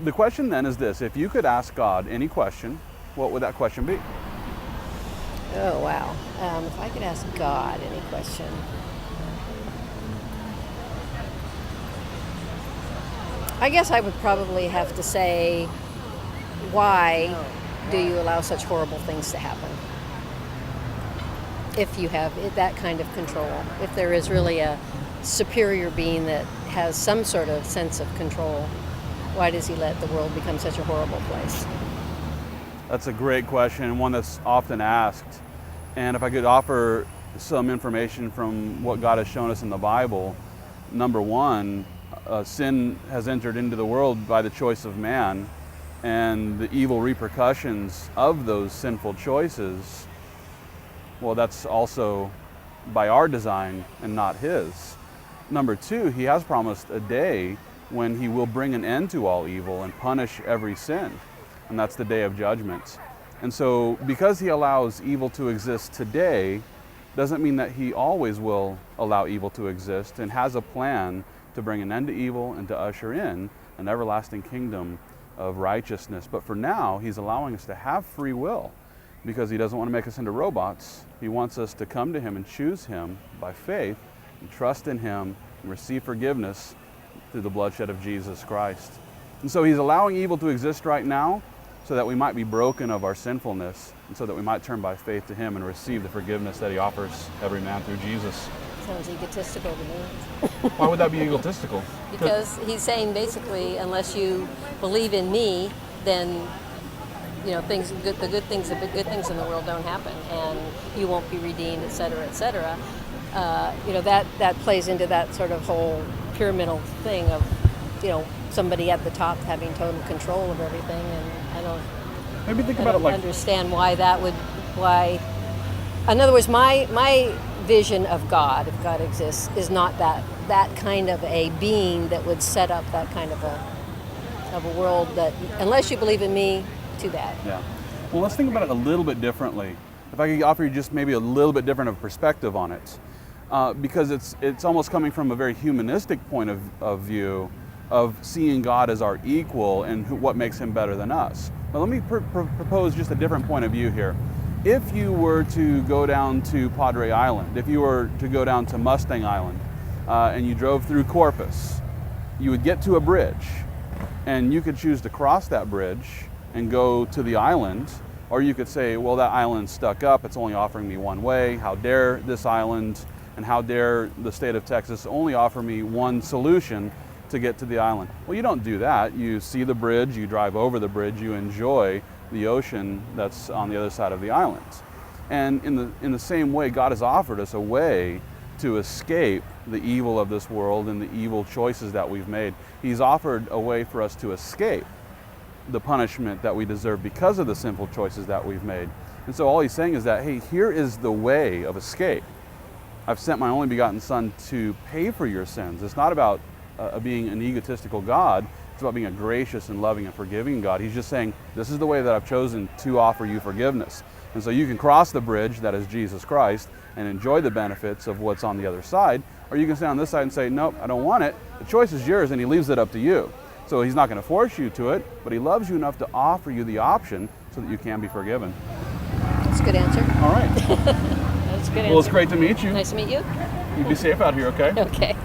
The question then is this: if you could ask God any question, what would that question be? Oh, wow. If I could ask God any question, I guess I would probably have to say, why do you allow such horrible things to happen? If you have that kind of control, if there is really a superior being that has some sort of sense of control, why does he let the world become such a horrible place? That's a great question, and one that's often asked. And if I could offer some information from what God has shown us in the Bible, number one, sin has entered into the world by the choice of man, and the evil repercussions of those sinful choices, well, that's also by our design and not his. Number two, he has promised a day when he will bring an end to all evil and punish every sin, and that's the day of judgment. And so because he allows evil to exist today, doesn't mean that he always will allow evil to exist, and has a plan to bring an end to evil and to usher in an everlasting kingdom of righteousness. But for now, he's allowing us to have free will, because he doesn't want to make us into robots. He wants us to come to him and choose him by faith and trust in him and receive forgiveness through the bloodshed of Jesus Christ. And so he's allowing evil to exist right now so that we might be broken of our sinfulness, and so that we might turn by faith to him and receive the forgiveness that he offers every man through Jesus. Sounds egotistical to me. Why would that be egotistical? Because he's saying basically, unless you believe in me, then the good things in the world don't happen, and you won't be redeemed, et cetera, et cetera. That plays into that sort of whole pyramidal thing of, somebody at the top having total control of everything, and I don't understand why that would. In other words, my vision of God, if God exists, is not that kind of a being that would set up that kind of a world that, unless you believe in me, too bad. Yeah. Well, let's think about it a little bit differently. If I could offer you just maybe a little bit different of perspective on it, because it's almost coming from a very humanistic point of view of seeing God as our equal and what makes him better than us. But let me propose just a different point of view here. If you were to go down to Padre Island, if you were to go down to Mustang Island, and you drove through Corpus, you would get to a bridge, and you could choose to cross that bridge and go to the island, or you could say, well, that island's stuck up, it's only offering me one way, how dare this island, and how dare the state of Texas only offer me one solution to get to the island. Well, you don't do that. You see the bridge, you drive over the bridge, you enjoy the ocean that's on the other side of the island. And in the same way, God has offered us a way to escape the evil of this world and the evil choices that we've made. He's offered a way for us to escape the punishment that we deserve because of the sinful choices that we've made. And so all he's saying is that, hey, here is the way of escape. I've sent my only begotten Son to pay for your sins. It's not about being an egotistical God. It's about being a gracious and loving and forgiving God. He's just saying, this is the way that I've chosen to offer you forgiveness. And so you can cross the bridge that is Jesus Christ and enjoy the benefits of what's on the other side, or you can stay on this side and say, nope, I don't want it. The choice is yours, and he leaves it up to you. So he's not going to force you to it, but he loves you enough to offer you the option so that you can be forgiven. That's a good answer. All right. That's a good answer. Well, it's great to meet you. Nice to meet you. You be safe out here, okay? Okay.